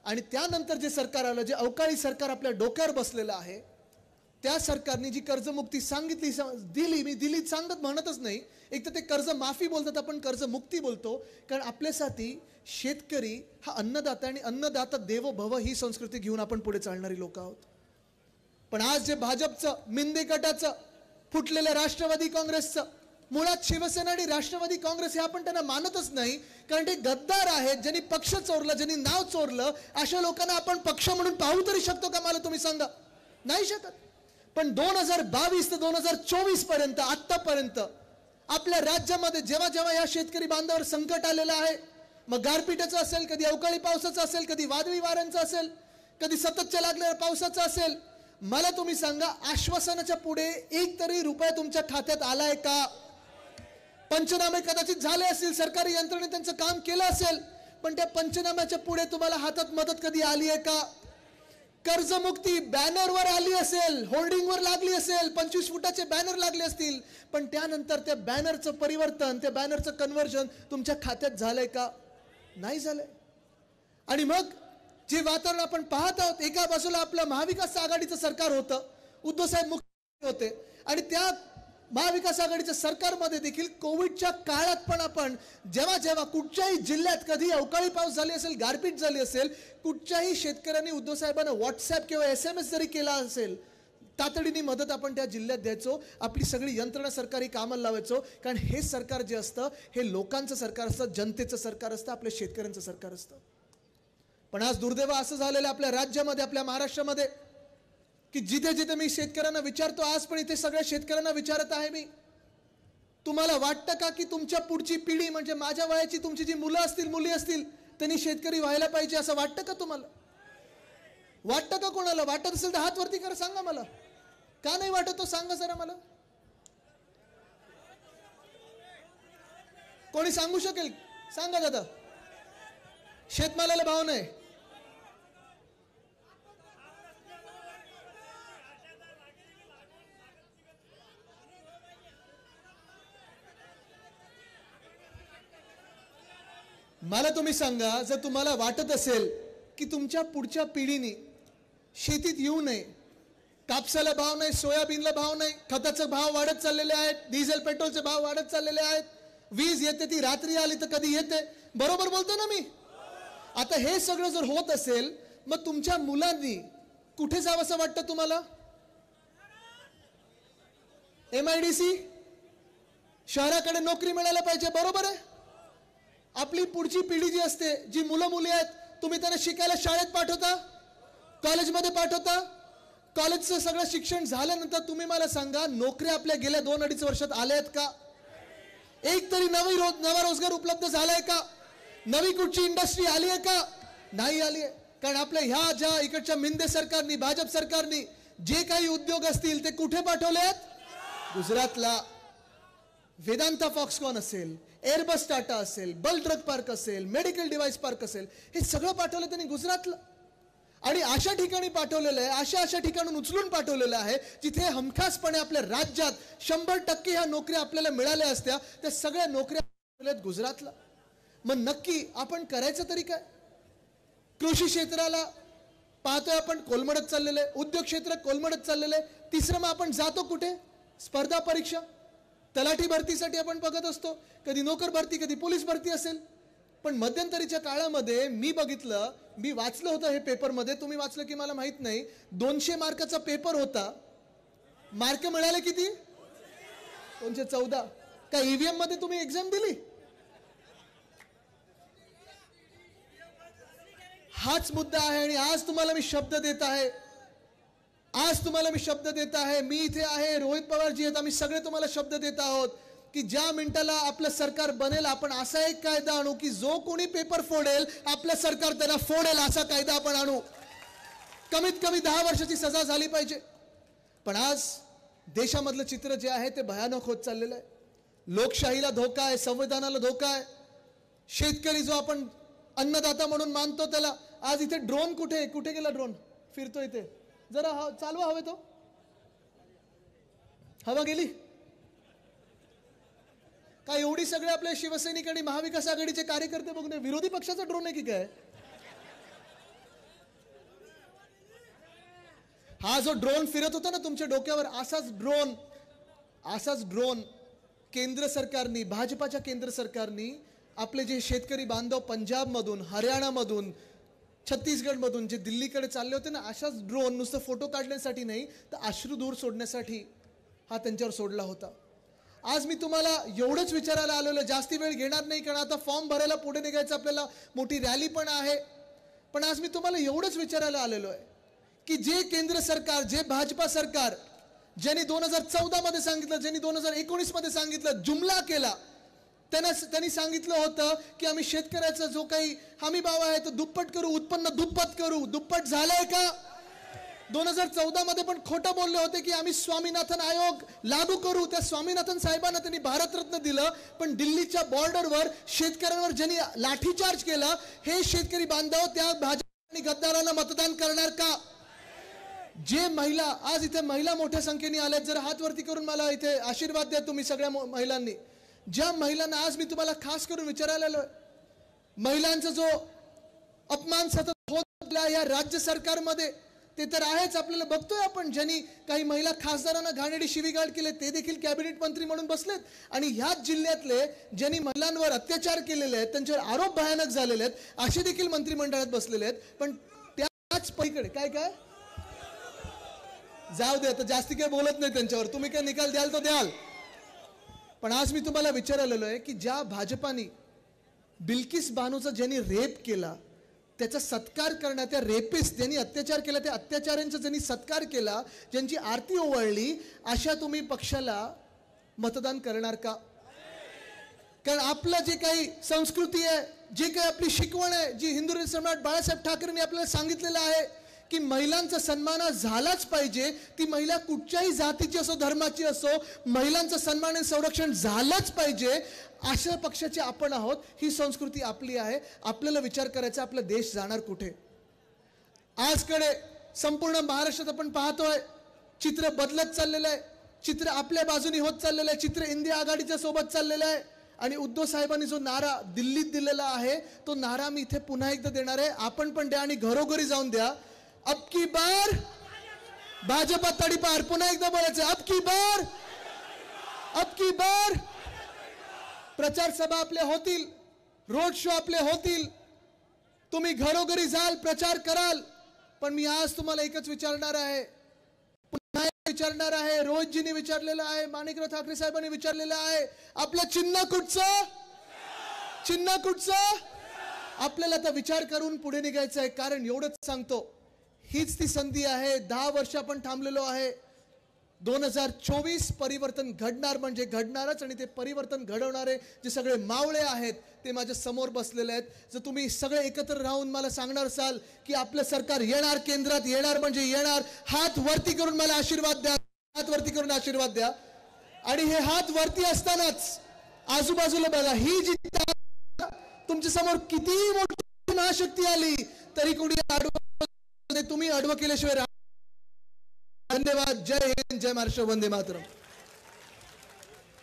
आणि त्यानंतर जे सरकार आलं, जे अवकाळी सरकार आपल्या डोक्यावर बसलेलं आहे, त्या सरकारने जी कर्जमुक्ती सांगितली, दिली, मी दिली सांगत म्हणतच नाही, एक तर ते कर्ज माफी बोलतात, आपण कर्जमुक्ती बोलतो, कारण आपल्यासाठी शेतकरी हा अन्नदाता, आणि अन्नदाता देवो भव ही संस्कृती घेऊन आपण पुढे चालणारी लोक आहोत. पण आज जे भाजपचं, मिंदे गटाचं, फुटलेल्या राष्ट्रवादी काँग्रेसचं, मुळात शिवसेना आणि राष्ट्रवादी काँग्रेस हे आपण त्यांना मानतच नाही, कारण ते गद्दार आहेत. ज्यांनी पक्ष चोरलं, ज्यांनी नाव चोरलं, अशा लोकांना आपण पक्ष म्हणून पाहू तरी शकतो का? मला तुम्ही सांगा. नाही शकत. पण 2022 ते 2024 पर्यंत, आतापर्यंत आपल्या राज्यामध्ये जेव्हा जेव्हा या शेतकरी बांधवावर संकट आलेलं आहे, मग गारपिटाचं असेल, कधी अवकाळी पावसाचं असेल, कधी वादळी वाऱ्यांचं असेल, कधी सततच्या लागलेल्या पावसाचं असेल, मला तुम्ही सांगा, आश्वासनाच्या पुढे एक तरी रुपया तुमच्या खात्यात आलाय का? पंचनामे कदाचित झाले असतील, सरकारी यंत्रणेने त्यांचं काम केलं असेल, पण त्या पंचनाम्याच्या पुढे तुम्हाला हातात मदत कधी आली आहे का? कर्जमुक्ती बॅनरवर आली असेल, होर्डिंगवर लागली असेल, 25 फुटाचे बॅनर लागले असतील, पण त्यानंतर त्या बॅनरचं परिवर्तन, त्या बॅनरचं कन्व्हर्जन तुमच्या खात्यात झालंय का? नाही झालंय. आणि मग जे वातावरण आपण पाहत आहोत, एका बाजूला आपलं महाविकास आघाडीचं सरकार होतं, उद्धव साहेब मुख्यमंत्री होते, आणि त्या महाविकास आघाडीच्या सरकारमध्ये देखील कोविडच्या काळात पण आपण जेव्हा जेव्हा कुठच्याही जिल्ह्यात कधी अवकाळी पाऊस झाली असेल, गारपीट झाली असेल, कुठच्याही शेतकऱ्यांनी उद्धव साहेबांना व्हॉट्सअप किंवा SMS जरी केला असेल, तातडीने मदत आपण त्या जिल्ह्यात द्यायचो. आपली सगळी यंत्रणा सरकारी कामाला लावायचो, कारण हे सरकार जे असतं हे लोकांचं सरकार असतं, जनतेचं सरकार असतं, आपल्या शेतकऱ्यांचं सरकार असतं. पण आज दुर्दैव असं झालेलं आपल्या राज्यामध्ये, आपल्या महाराष्ट्रामध्ये, की जिथे जिथे मी शेतकऱ्यांना विचारतो, आज पण इथे सगळ्या शेतकऱ्यांना विचारत आहे मी, तुम्हाला वाटतं का की तुमच्या पुढची पिढी, म्हणजे माझ्या वयाची तुमची जी मुलं असतील, मुली असतील, त्यांनी शेतकरी व्हायला पाहिजे, असं वाटतं का तुम्हाला? वाटतं का? कोणाला वाटत असेल तर हात वरती करा, सांगा मला. का नाही वाटत तो सांगा जरा मला. कोणी सांगू शकेल? सांगा दादा. शेतमालाला भाव नाही. मला तुम्ही सांगा, जर तुम्हाला वाटत असेल की तुमच्या पुढच्या पिढीने शेतीत येऊ नये, कापसाला भाव नाही, सोयाबीनला भाव नाही, खताचे भाव वाढत चाललेले आहेत, डिझेल पेट्रोलचे भाव वाढत चाललेले आहेत, वीज येते ती रात्री आली तर कधी येते, बरोबर बोलतो ना मी? आता हे सगळं जर होत असेल, मग तुमच्या मुलांनी कुठे जावं असं वाटतं तुम्हाला? MIDC शहराकडे नोकरी मिळायला पाहिजे, बरोबर आहे? आपली पुढची पिढी जी असते, जी मुलं मुली आहेत, तुम्ही त्यांना शिकायला शाळेत पाठवता, कॉलेजमध्ये पाठवता. कॉलेजचं सगळं शिक्षण झाल्यानंतर तुम्ही मला सांगा, नोकरी आपल्या गेल्या 2-2.5 वर्षात आल्या आहेत का? एक तरी नवा रोजगार उपलब्ध झालाय का? नवी कुठची इंडस्ट्री आली आहे का? नाही आली आहे. कारण आपल्या ह्या ज्या इकडच्या मिंदे सरकारनी, भाजप सरकारनी जे काही उद्योग असतील ते कुठे पाठवले आहेत? गुजरातला. वेदांता फॉक्सकॉन असेल, एअरबस टाटा असेल, बल ड्रग पार्क असेल, मेडिकल डिव्हाइस पार्क असेल, हे सगळं पाठवलं त्यांनी गुजरातला. आणि अशा ठिकाणी पाठवलेलं आहे, अशा ठिकाणून उचलून पाठवलेलं आहे जिथे हमखासपणे आपल्या राज्यात 100% ह्या नोकऱ्या आपल्याला मिळाल्या असत्या, त्या सगळ्या नोकऱ्या गुजरातला. मग नक्की आपण करायचं तरी काय? कृषी क्षेत्राला पाहतोय आपण कोलमडत चाललेलं आहे, उद्योग क्षेत्र कोलमडत चाललेलं आहे. तिसरं मग आपण जातो कुठे? स्पर्धा परीक्षा, तलाठी भरतीसाठी आपण बघत असतो, कधी नोकर भरती, कधी पोलीस भरती असेल. पण मध्यंतरीच्या काळामध्ये मी बघितलं, मी वाचलं होतं हे पेपरमध्ये, तुम्ही वाचलं की मला माहित नाही, 200 मार्काचा पेपर होता, मार्क मिळाले किती? 214. का EVM मध्ये तुम्ही एक्झाम दिली? हाच मुद्दा आहे. आणि आज तुम्हाला मी शब्द देत आहे, आज तुम्हाला मी शब्द देत आहे, मी इथे आहे, रोहित पवारजी आहेत, आम्ही सगळे तुम्हाला शब्द देत आहोत की ज्या मिनिटाला आपलं सरकार बनेल आपण असा एक कायदा आणू की जो कोणी पेपर फोडेल आपलं सरकार त्याला फोडेल असा कायदा आपण आणू. कमीत कमी 10 वर्षाची सजा झाली पाहिजे. पण आज देशामधलं चित्र जे आहे ते भयानक होत चाललेलं आहे. लोकशाहीला धोका आहे, संविधानाला धोका आहे. शेतकरी जो आपण अन्नदाता म्हणून मानतो त्याला आज इथे ड्रोन कुठे गेला? ड्रोन फिरतो इथे, जरा चालवा हवे तो. हवा गेली काय? एवढी सगळे आपले शिवसैनिक आणि महाविकास आघाडीचे कार्यकर्ते बघून विरोधी पक्षाचा ड्रोन आहे की काय? हा जो ड्रोन फिरत होता ना तुमच्या डोक्यावर, असाच ड्रोन केंद्र सरकारनी, भाजपाच्या केंद्र सरकारनी आपले जे शेतकरी बांधव पंजाब मधून, हरियाणा मधून, छत्तीसगड मधून जे दिल्लीकडे चालले होते ना, अशाच ड्रोन नुसतं फोटो काढण्यासाठी नाही तर अश्रुधूर सोडण्यासाठी हा त्यांच्यावर सोडला होता. आज मी तुम्हाला एवढंच विचारायला आलेलो, जास्ती वेळ घेणार नाही कारण आता फॉर्म भरायला पुढे निघायचं, आपल्याला मोठी रॅली पण आहे. पण आज मी तुम्हाला एवढंच विचारायला आलेलो आहे की जे केंद्र सरकार, जे भाजपा सरकार ज्यांनी 2014 मध्ये सांगितलं, ज्यांनी 2019 मध्ये सांगितलं, जुमला केला, त्यांनी सांगितलं होतं की आम्ही शेतकऱ्याचा जो काही हमी भाव आहे तो दुप्पट करू, उत्पन्न दुप्पट करू. दुप्पट झालंय का? 2014 मध्ये पण खोटं बोलले होते की आम्ही स्वामीनाथन आयोग लागू करू. त्या स्वामीनाथन साहेबांना त्यांनी भारतरत्न दिलं, पण दिल्लीच्या बॉर्डरवर शेतकऱ्यांवर ज्यांनी लाठीचार्ज केला, हे शेतकरी बांधव त्या भाजप आणि गद्दारांना मतदान करणार का? जे महिला, आज इथे महिला मोठ्या संख्येने आल्यात, जर हात वरती करून मला इथे आशीर्वाद द्या तुम्ही सगळ्या महिलांनी. ज्या महिलांना आज मी तुम्हाला खास करून विचारायला आलोय, महिलांचा जो अपमान सतत होत या राज्य सरकारमध्ये ते तर आहेच, आपल्याला बघतोय आपण. ज्यांनी काही महिला खासदारांना घाणेरडी शिवीगाळ केले ते देखील कॅबिनेट मंत्री म्हणून बसलेत. आणि ह्याच जिल्ह्यातले ज्यांनी महिलांवर अत्याचार केलेले आहेत, त्यांच्यावर आरोप भयानक झालेले आहेत, असे देखील मंत्रिमंडळात बसलेले आहेत. पण त्याच पलीकडे काय जाऊ दे, आता जास्ती काही बोलत नाही त्यांच्यावर, तुम्ही काय निकाल द्याल तर द्याल. पण आज मी तुम्हाला विचारायला आहे की ज्या भाजपाने बिल्किस बानोचा ज्यांनी रेप केला त्याचा सत्कार करण्यात, त्या रेपिस्ट ज्यांनी अत्याचार केला त्या अत्याचाऱ्यांचा ज्यांनी सत्कार केला, ज्यांची आरती ओवाळली, अशा तुम्ही पक्षाला मतदान करणार का? कारण आपलं जे काही संस्कृती आहे, जे काही आपली शिकवण आहे, जी हिंदू सम्राट बाळासाहेब ठाकरेंनी आपल्याला सांगितलेलं आहे की महिलांचा सन्मान झालाच पाहिजे. ती महिला कुठच्याही जातीची असो, धर्माची असो, महिलांचं सन्मान आणि संरक्षण झालंच पाहिजे. अशा पक्षाचे आपण आहोत. ही संस्कृती आपली आहे. आपल्याला विचार करायचा आपला देश जाणार कुठे. आजकडे संपूर्ण महाराष्ट्रात आपण पाहतोय चित्र बदलत चाललेलं आहे. चित्र आपल्या बाजूनी होत चाललेलं आहे. चित्र इंडिया आघाडीच्या सोबत चाललेलं आहे. आणि उद्धव साहेबांनी जो नारा दिल्लीत दिलेला आहे तो नारा मी इथे पुन्हा एकदा देणार आहे. आपण पण द्या आणि घरोघरी जाऊन द्या. अब की बार भाजपा तडीपार. पुन्हा एकदा बोलायचं, अब की बार. प्रचार सभा आपले होतील, रोड शो आपले होतील, तुम्ही घरोघरी जाल, प्रचार कराल. पण मी आज तुम्हाला एकच विचारणार आहे, पुन्हा विचारणार आहे, रोहितजींनी विचारलेलं आहे, माणिकराव ठाकरे साहेबांनी विचारलेलं आहे, आपलं चिन्ह कुठचं? आपल्याला आता विचार करून पुढे निघायचं आहे. कारण एवढंच सांगतो, हीच ती संधी आहे. 10 वर्ष आपण थांबलेलो आहे. 2024 परिवर्तन घडणार म्हणजे घडणारच. आणि ते परिवर्तन घडवणारे जे सगळे मावळे आहेत ते माझ्या समोर बसलेले आहेत. जर तुम्ही सगळे एकत्र राहून मला सांगणार असाल की आपलं सरकार येणार, केंद्रात येणार म्हणजे येणार, हात वरती करून मला आशीर्वाद द्या, हात वरती करून आशीर्वाद द्या. आणि हे हात वरती असतानाच आजूबाजूला बघा, ही जी तुमच्या समोर कितीही मोठी महाशक्ती आली तरी कोणी तुम्ही आडवं केल्याशिवाय. धन्यवाद. जय हिंद, जय महाराष्ट्र, वंदे मातरम.